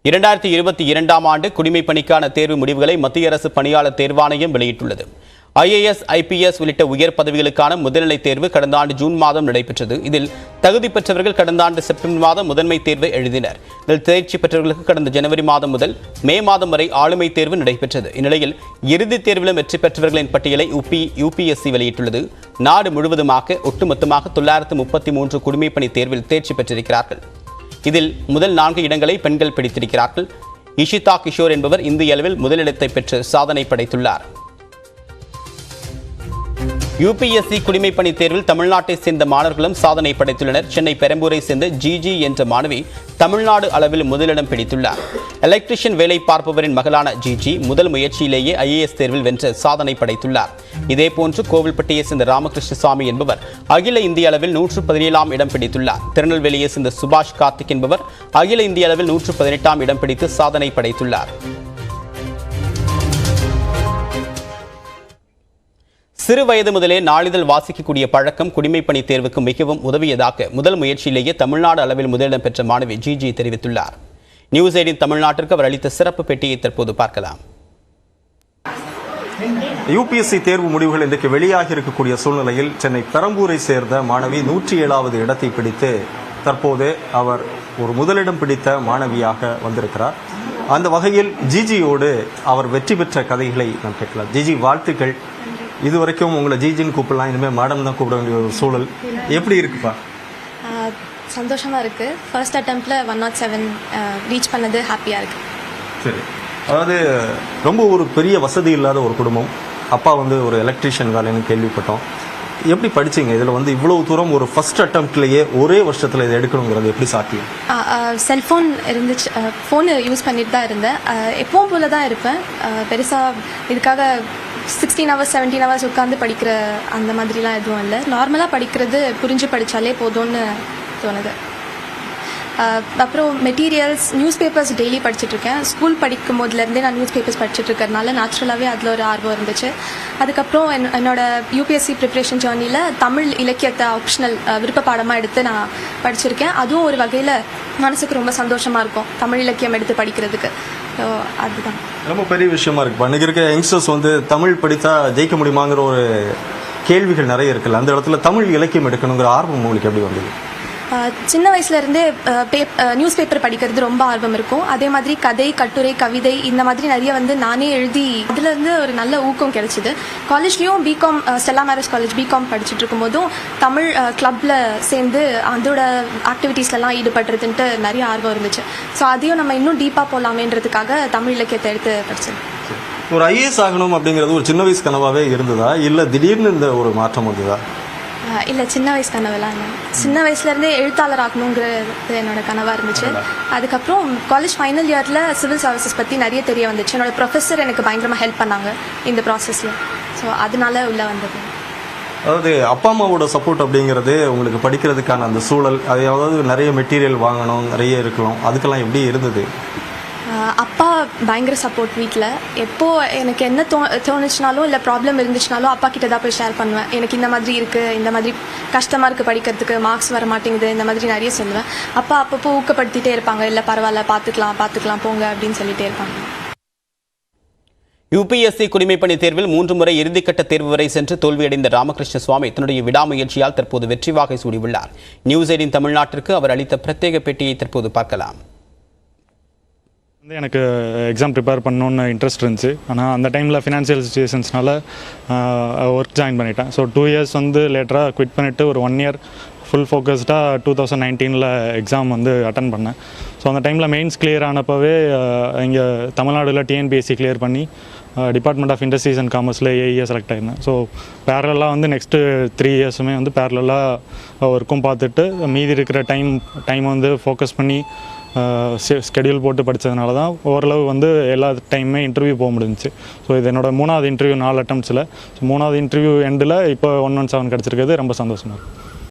2022ஆம் ஆண்டு குடிமைப் பணிக்கான தேர்வு முடிவுகளை மத்திய அரசு பணியாளர் தேர்வாணையம் வெளியிட்டுள்ளது. IAS, IPS உள்ளிட்ட உயர் பதவிகளுக்கான முதல்நிலை தேர்வு கடந்த ஆண்டு ஜூன் மாதம் நடைபெற்றது. இதில் தகுதி பெற்றவர்கள் கடந்த ஆண்டு செப்டம்பர் மாதம் முதன்மை தேர்வை எழுதினர். இதில் தேர்ச்சி பெற்றவர்களுக்கு கடந்த ஜனவரி மாதம் முதல் மே மாதம் வரை ஆளுமை தேர்வு நடைபெற்றது. இந்நிலையில் இறுதித் தேர்விலும் வெற்றி பெற்றவர்களின் பட்டியலை UPSC வெளியிட்டுள்ளது. நாடு முழுவதுமாக ஒட்டுமொத்தமாக 933 குடிமைப் பணி தேர்வில் தேர்ச்சி பெற்றிருக்கிறார்கள். இதில் முதல் 4 இடங்களை பெண்கள் பிடித்திருக்கிறார்கள். இஷிதா கிஷோர் என்பவர் இந்திய அளவில் முதலிடத்தை பெற்று சாதனை படைத்துள்ளார். UPSC குடிமைப் பணி தேர்வில் தமிழ்நாட்டை சேர்ந்த மாணவர்களும் சாதனை படைத்துள்ளனர். சென்னை பெரம்பூரை சேர்ந்த ஜிஜி என்ற மாணவி தமிழ்நாடு அளவில் முதலிடம் பிடித்துள்ளார். எலக்ட்ரிஷியன் வேலை பார்ப்பவரின் மகளான ஜிஜி முதல் முயற்சியிலேயே IAS தேர்வில் வென்ற சாதனை படைத்துள்ளார். இதேபோன்று கோவில்பட்டியை சேர்ந்த ராமகிருஷ்ணசாமி என்பவர் அகில இந்திய அளவில் 117ஆம் இடம் பிடித்துள்ளார். திருநெல்வேலியை சேர்ந்த சுபாஷ் கார்த்திக் என்பவர் அகில இந்திய அளவில் 118ஆம் இடம் பிடித்து சாதனை படைத்துள்ளார். சிறு வயது முதலே நாளிதழ் வாசிக்கக்கூடிய பழக்கம் குடிமைப் பணி தேர்வுக்கு மிகவும் உதவியதாக முதல் முயற்சியிலேயே தமிழ்நாடு அளவில் முதலிடம் பெற்ற மாணவி ஜிஜி தெரிவித்துள்ளார். நியூஸ் 18 தமிழ்நாட்டிற்கு அவர் அளித்த சிறப்பு பேட்டியை தற்போது பார்க்கலாம். UPSC தேர்வு முடிவுகள் இன்றைக்கு வெளியாகி இருக்கக்கூடிய சூழ்நிலையில் சென்னை பெரம்பூரை சேர்ந்த மாணவி 107வது இடத்தை பிடித்து தற்போது அவர் ஒரு முதலிடம் பிடித்த மாணவியாக வந்திருக்கிறார். அந்த வகையில் ஜிஜியோடு அவர் வெற்றி பெற்ற கதைகளை நாம் கேட்கலாம். ஜிஜி, வாழ்த்துக்கள். இதுவரைக்கும் உங்களை ஜிஜின்னு கூப்பிடலாம், இனிமேல் மேடம் தான் கூப்பிட வேண்டிய ஒரு சூழல் எப்படி இருக்குப்பா? சந்தோஷமாக இருக்குது. ஃபர்ஸ்ட் அட்டெம்ப்டில் 107 ரீச் பண்ணது ஹாப்பியாக இருக்குது. சரி, அதாவது ரொம்ப ஒரு பெரிய வசதி இல்லாத ஒரு குடும்பம். அப்பா ஒரு எலக்ட்ரீஷியன் வேலைன்னு கேள்விப்பட்டோம். எப்படி படிச்சிங்க? இதில் இவ்வளவு தூரம் ஒரு ஃபர்ஸ்ட் அட்டெம்ப்ட்லேயே ஒரே வருஷத்தில் இதை எடுக்கணுங்கிறது எப்படி சாத்தியம்? செல்ஃபோன் இருந்துச்சு, ஃபோனு யூஸ் பண்ணிட்டு தான் இருந்தேன். எப்பவும் போல தான் இருப்பேன். பெருசாக இதுக்காக 16 hours 17 hours உட்காந்து படிக்கிற அந்த மாதிரிலாம் எதுவும் இல்லை. நார்மலாக படிக்கிறது புரிஞ்சு படித்தாலே போதும்னு தோணுது. அப்புறம் மெட்டீரியல்ஸ், நியூஸ் பேப்பர்ஸ் டெய்லி படிச்சுட்ருக்கேன். ஸ்கூல் படிக்கும் போதுலேருந்தே நான் நியூஸ் பேப்பர்ஸ் படிச்சுட்ருக்கறனால நேச்சுரலாகவே அதில் ஒரு ஆர்வம் இருந்துச்சு. அதுக்கப்புறம் என்னோட UPSC ப்ரிப்ரேஷன் ஜேர்னியில் தமிழ் இலக்கியத்தை ஆப்ஷனல் விருப்ப பாடமாக எடுத்து நான் படிச்சிருக்கேன். அதுவும் ஒரு வகையில் மனசுக்கு ரொம்ப சந்தோஷமாக இருக்கும், தமிழ் இலக்கியம் எடுத்து படிக்கிறதுக்கு. ஸோ அதுதான் ரொம்ப பெரிய விஷயமா இருக்குப்பா. இன்றைக்கி இருக்க யங்ஸ்டர்ஸ் தமிழ் படித்தா ஜெயிக்க முடியுமாங்கிற ஒரு கேள்விகள் நிறைய இருக்குல்ல. அந்த இடத்துல தமிழ் இலக்கியம் எடுக்கணுங்கிற ஆர்வம் உங்களுக்கு எப்படி வந்தது? சின்ன வயசுலேருந்தே நியூஸ் பேப்பர் படிக்கிறது ரொம்ப ஆர்வம் இருக்கும். அதே மாதிரி கதை, கட்டுரை, கவிதை இந்த மாதிரி நிறைய நானே எழுதி அதுலேருந்து ஒரு நல்ல ஊக்கம் கிடைச்சிது. காலேஜ்லேயும் B Com, Stella Maris college B Com படிச்சுட்டு இருக்கும்போதும் தமிழ் கிளப்பில் சேர்ந்து அதோட ஆக்டிவிட்டீஸ்லாம் ஈடுபடுறதுன்ட்டு நிறைய ஆர்வம் இருந்துச்சு. ஸோ அதையும் நம்ம இன்னும் டீப்பாக போகலாமேன்றதுக்காக தமிழ் இலக்கியத்தை எடுத்து படித்தேன். ஒரு IAS ஆகணும் அப்படிங்கிறது ஒரு சின்ன வயசு கனவாகவே இருந்ததா, இல்லை திடீர்னு இந்த ஒரு மாற்றம் வந்ததா? இல்லை, சின்ன வயசு கனவுலாம் இல்லை. சின்ன வயசுலேருந்தே எழுத்தாளர் ஆகணுங்கிறது என்னோட கனவாக இருந்துச்சு. அதுக்கப்புறம் காலேஜ் ஃபைனல் இயரில் சிவில் சர்வீசஸ் பற்றி நிறைய தெரிய வந்துச்சு. என்னோட ப்ரொஃபஸர் எனக்கு பயங்கரமாக ஹெல்ப் பண்ணாங்க இந்த ப்ராசஸில். ஸோ அதனால உள்ளே வந்தது. அதாவது அப்பா அம்மாவோட சப்போர்ட் அப்படிங்கிறது உங்களுக்கு படிக்கிறதுக்கான அந்த சூழல், அதாவது நிறைய மெட்டீரியல் வாங்கணும், நிறைய இருக்கலாம், அதுக்கெல்லாம் எப்படி இருந்தது? அப்பா பயங்கர சப்போர்ட் வீட்டில். எப்போது எனக்கு என்ன தோணுச்சுனாலும் இல்லை ப்ராப்ளம் இருந்துச்சுனாலும் அப்பா கிட்ட தான் போய் ஷேர் பண்ணுவேன். எனக்கு இந்த மாதிரி இருக்குது, இந்த மாதிரி கஷ்டமாக இருக்குது படிக்கிறதுக்கு, மார்க்ஸ் வர மாட்டேங்குது, இந்த மாதிரி நிறைய சொல்லுவேன். அப்பா அப்பப்போ ஊக்கப்படுத்திகிட்டே இருப்பாங்க. இல்லை பரவாயில்ல, பார்த்துக்கலாம் போங்க அப்படின்னு சொல்லிகிட்டே இருப்பாங்க. UPSC குடிமைப் பணி தேர்வில் 3 முறை இறுதிக்கட்ட தேர்வு வரை சென்று தோல்வியடைந்த ராமகிருஷ்ண சுவாமி தன்னுடைய விடாமுயற்சியால் தற்போது வெற்றி வாகை சூடியுள்ளார். நியூஸ் 18 தமிழ்நாட்டிற்கு அவர் அளித்த பிரத்யேக பேட்டியை தற்போது பார்க்கலாம். எனக்கு எக்ஸாம் ப்ரிப்பேர் பண்ணணுன்னு இன்ட்ரெஸ்ட் இருந்துச்சு. ஆனால் அந்த டைமில் ஃபினான்ஷியல் சுச்சுவேஷன்ஸ்னால ஒர்க் ஜாயின் பண்ணிட்டேன். ஸோ 2 years லேட்டராக குவிட் பண்ணிவிட்டு ஒரு 1 year ஃபுல் ஃபோக்கஸ்டாக 2019 எக்ஸாம் அட்டன் பண்ணேன். ஸோ அந்த டைமில் மெயின்ஸ் கிளியர் ஆனப்போவே இங்கே தமிழ்நாடுல TNPSC கிளியர் பண்ணி டிபார்ட்மெண்ட் ஆஃப் இண்டஸ்ட்ரீஸ் அண்ட் காமர்ஸில் AE செலக்ட் ஆயிருந்தேன். ஸோ பேரலாக நெக்ஸ்ட்டு 3 yearsமே பேரலாக ஒர்க்கும் பார்த்துட்டு மீதி இருக்கிற டைம் ஃபோக்கஸ் பண்ணி ஸ்கெடியூல் போட்டு படித்ததுனால தான் ஓரளவு எல்லா டைமுமே இன்டர்வியூ போக முடிஞ்சிச்சு. ஸோ இது என்னோட 3வது இன்டர்வியூ 4 attemptsல. ஸோ 3வது இன்டர்வியூ எண்டில் இப்போ 117 கிடச்சிருக்கிறது ரொம்ப சந்தோஷமாக இருக்குது.